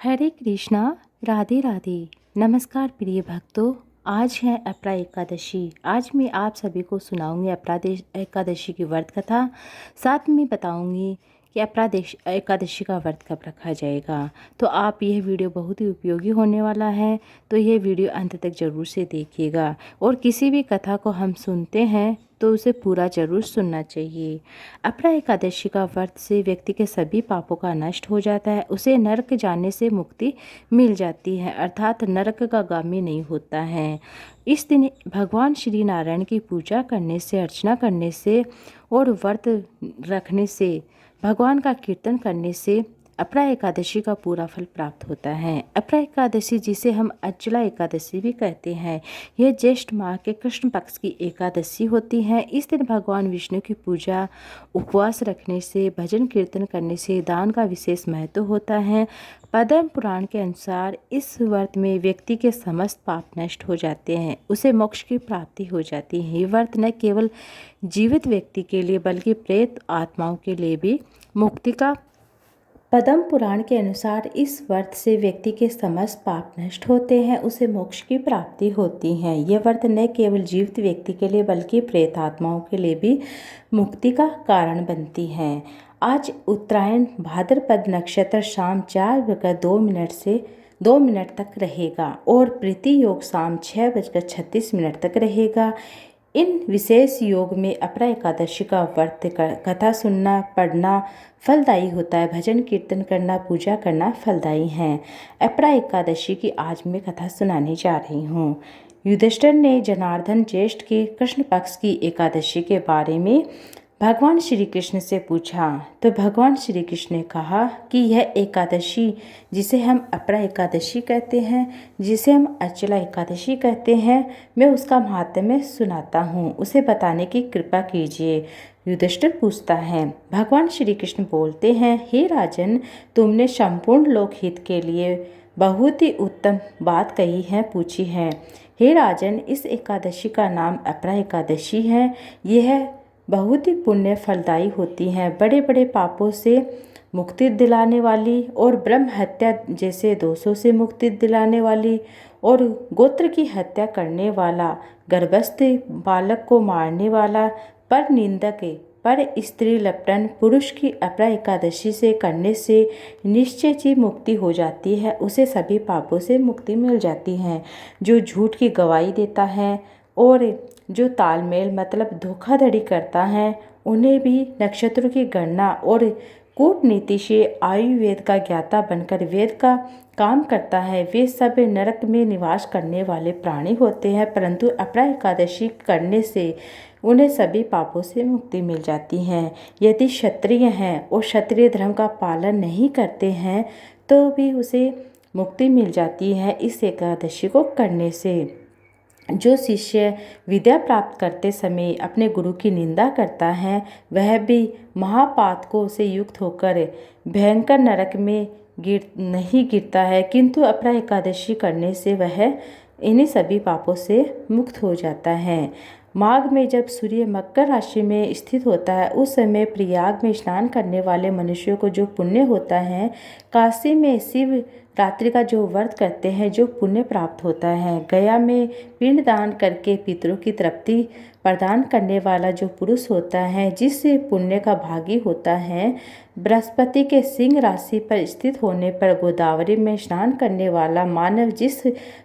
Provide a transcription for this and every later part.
हरे कृष्णा। राधे राधे। नमस्कार प्रिय भक्तों, आज है अपरा एकादशी। आज मैं आप सभी को सुनाऊंगी अपरा एकादशी की व्रत कथा। साथ में बताऊंगी कि अपरा एकादशी का व्रत कब रखा जाएगा। तो आप यह वीडियो बहुत ही उपयोगी होने वाला है, तो यह वीडियो अंत तक ज़रूर से देखिएगा। और किसी भी कथा को हम सुनते हैं तो उसे पूरा जरूर सुनना चाहिए। अपरा एकादशी का व्रत से व्यक्ति के सभी पापों का नष्ट हो जाता है, उसे नरक जाने से मुक्ति मिल जाती है, अर्थात नरक का गामी नहीं होता है। इस दिन भगवान श्री नारायण की पूजा करने से, अर्चना करने से और व्रत रखने से, भगवान का कीर्तन करने से अपरा एकादशी का पूरा फल प्राप्त होता है। अपरा एकादशी, जिसे हम अचला एकादशी भी कहते हैं, यह ज्येष्ठ माह के कृष्ण पक्ष की एकादशी होती है। इस दिन भगवान विष्णु की पूजा, उपवास रखने से, भजन कीर्तन करने से, दान का विशेष महत्व होता है। पद्म पुराण के अनुसार इस व्रत में व्यक्ति के समस्त पाप नष्ट हो जाते हैं, उसे मोक्ष की प्राप्ति हो जाती है। ये व्रत न केवल जीवित व्यक्ति के लिए बल्कि प्रेत आत्माओं के लिए भी मुक्ति का पद्म पुराण के अनुसार इस व्रत से व्यक्ति के समस्त पाप नष्ट होते हैं, उसे मोक्ष की प्राप्ति होती है। यह व्रत न केवल जीवित व्यक्ति के लिए बल्कि प्रेत आत्माओं के लिए भी मुक्ति का कारण बनती है। आज उत्तरायण भाद्रपद नक्षत्र शाम 4:02 से 2 मिनट तक रहेगा और प्रीति योग शाम 6:36 तक रहेगा। इन विशेष योग में अपरा एकादशी का व्रत कथा सुनना, पढ़ना फलदायी होता है। भजन कीर्तन करना, पूजा करना फलदायी है। अपरा एकादशी की आज मैं कथा सुनाने जा रही हूँ। युधिष्ठिर ने जनार्दन ज्येष्ठ के कृष्ण पक्ष की एकादशी के बारे में भगवान श्री कृष्ण से पूछा, तो भगवान श्री कृष्ण ने कहा कि यह एकादशी, जिसे हम अपरा एकादशी कहते हैं, जिसे हम अचला एकादशी कहते हैं, मैं उसका महात्म्य सुनाता हूँ, उसे बताने की कृपा कीजिए। युधिष्ठिर पूछता है। भगवान श्री कृष्ण बोलते हैं, हे राजन, तुमने संपूर्ण लोकहित के लिए बहुत ही उत्तम बात कही है, पूछी है। हे राजन, इस एकादशी का नाम अपरा एकादशी है। यह बहुत ही पुण्य फलदायी होती हैं, बड़े बड़े पापों से मुक्ति दिलाने वाली और ब्रह्म हत्या जैसे दोषों से मुक्ति दिलाने वाली और गोत्र की हत्या करने वाला, गर्भस्थ बालक को मारने वाला, पर निंदक, पर स्त्री लपटन पुरुष की अपरा एकादशी से करने से निश्चय ही मुक्ति हो जाती है, उसे सभी पापों से मुक्ति मिल जाती है। जो झूठ की गवाही देता है और जो तालमेल मतलब धोखाधड़ी करता है, उन्हें भी नक्षत्रों की गणना और कूटनीति से आयुर्वेद का ज्ञाता बनकर वेद का काम करता है, वे सब नरक में निवास करने वाले प्राणी होते हैं, परंतु अपरा एकादशी करने से उन्हें सभी पापों से मुक्ति मिल जाती है। यदि क्षत्रिय हैं और क्षत्रिय धर्म का पालन नहीं करते हैं तो भी उसे मुक्ति मिल जाती है इस एकादशी को करने से। जो शिष्य विद्या प्राप्त करते समय अपने गुरु की निंदा करता है, वह भी महापातकों से युक्त होकर भयंकर नरक में नहीं गिरता है, किंतु अपरा एकादशी करने से वह इन्हीं सभी पापों से मुक्त हो जाता है। माघ में जब सूर्य मकर राशि में स्थित होता है, उस समय प्रयाग में स्नान करने वाले मनुष्यों को जो पुण्य होता है, काशी में शिव रात्रि का जो व्रत करते हैं जो पुण्य प्राप्त होता है, गया में पिंडदान करके पितरों की तृप्ति प्रदान करने वाला जो पुरुष होता है, जिससे पुण्य का भागी होता है, बृहस्पति के सिंह राशि पर स्थित होने पर गोदावरी में स्नान करने वाला मानव जिस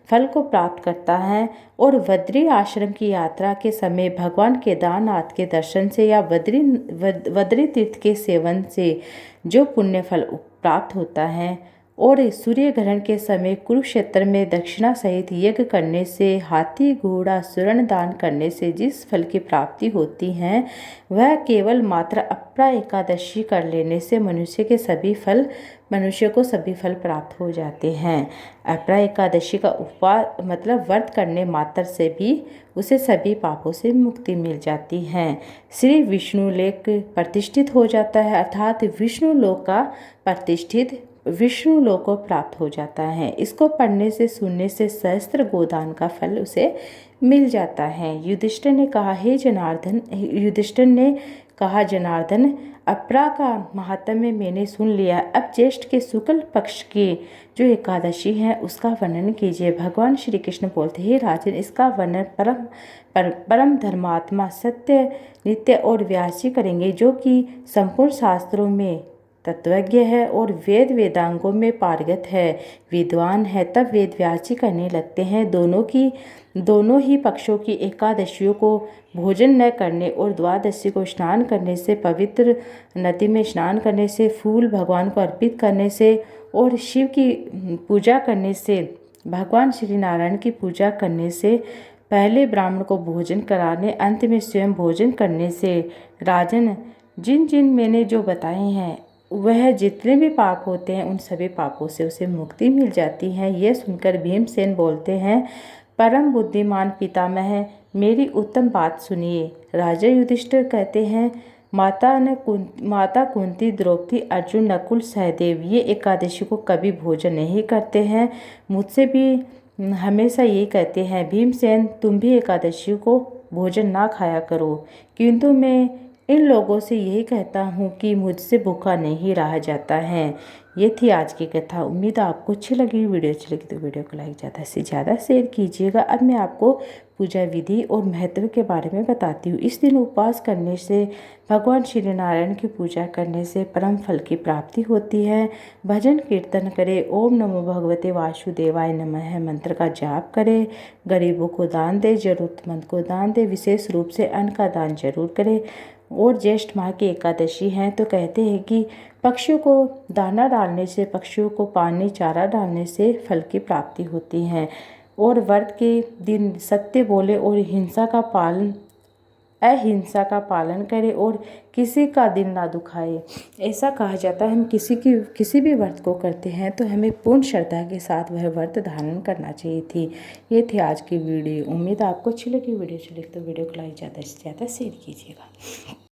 फल को प्राप्त करता है, और बद्री आश्रम की यात्रा के समय भगवान केदारनाथ के दर्शन से या बद्री तीर्थ के सेवन से जो पुण्य फल प्राप्त होता है, और सूर्य ग्रहण के समय कुरुक्षेत्र में दक्षिणा सहित यज्ञ करने से, हाथी घोड़ा स्वर्ण दान करने से जिस फल की प्राप्ति होती है, वह केवल मात्र अपरा एकादशी कर लेने से मनुष्य को सभी फल प्राप्त हो जाते हैं। अपरा एकादशी का उपवास मतलब व्रत करने मात्र से भी उसे सभी पापों से मुक्ति मिल जाती है। श्री विष्णु लोक प्रतिष्ठित हो जाता है, अर्थात विष्णु लोक का प्रतिष्ठित विष्णु लोक को प्राप्त हो जाता है। इसको पढ़ने से, सुनने से सहस्त्र गोदान का फल उसे मिल जाता है। युधिष्ठिर ने कहा, जनार्दन, अपरा का महात्म्य मैंने सुन लिया। अब ज्येष्ठ के शुक्ल पक्ष की जो एकादशी है उसका वर्णन कीजिए। भगवान श्री कृष्ण बोलते हैं, राजन इसका वर्णन परम धर्मात्मा सत्य नित्य और व्यास जी करेंगे, जो कि संपूर्ण शास्त्रों में तत्वज्ञ है और वेदांगों में पारंगत है, विद्वान है। तब वेद व्यास जी करने लगते हैं। दोनों ही पक्षों की एकादशियों को भोजन न करने और द्वादशी को स्नान करने से, पवित्र नदी में स्नान करने से, फूल भगवान को अर्पित करने से और शिव की पूजा करने से, भगवान श्री नारायण की पूजा करने से, पहले ब्राह्मण को भोजन कराने, अंत में स्वयं भोजन करने से, राजन जिन जिन मैंने जो बताए हैं वह जितने भी पाप होते हैं उन सभी पापों से उसे मुक्ति मिल जाती है। यह सुनकर भीमसेन बोलते हैं, परम बुद्धिमान पितामह मेरी उत्तम बात सुनिए। राजा युधिष्ठिर कहते हैं, माता कुंती, द्रौपदी, अर्जुन, नकुल, सहदेव ये एकादशी को कभी भोजन नहीं करते हैं, मुझसे भी हमेशा यही कहते हैं, भीमसेन तुम भी एकादशी को भोजन ना खाया करो, किंतु मैं इन लोगों से यही कहता हूँ कि मुझसे भूखा नहीं रहा जाता है। ये थी आज की कथा। उम्मीद है आपको अच्छी लगी। वीडियो अच्छी लगी तो वीडियो को लाइक ज़्यादा से ज़्यादा शेयर कीजिएगा। अब मैं आपको पूजा विधि और महत्व के बारे में बताती हूँ। इस दिन उपवास करने से, भगवान श्री नारायण की पूजा करने से परम फल की प्राप्ति होती है। भजन कीर्तन करें, ओम नमो भगवते वासुदेवाय नमः मंत्र का जाप करें, गरीबों को दान दे, जरूरतमंद को दान दे, विशेष रूप से अन्न का दान जरूर करें। और ज्येष्ठ माह की एकादशी है तो कहते हैं कि पक्षियों को दाना डालने से, पक्षियों को पानी चारा डालने से फल की प्राप्ति होती है। और व्रत के दिन सत्य बोले और अहिंसा का पालन करें और किसी का दिल ना दुखाए। ऐसा कहा जाता है, हम किसी भी व्रत को करते हैं तो हमें पूर्ण श्रद्धा के साथ वह व्रत धारण करना चाहिए थी। ये थी आज की वीडियो। उम्मीद आपको अच्छी लगी। वीडियो अच्छी लगी तो वीडियो को लाइक ज़्यादा से ज़्यादा शेयर कीजिएगा।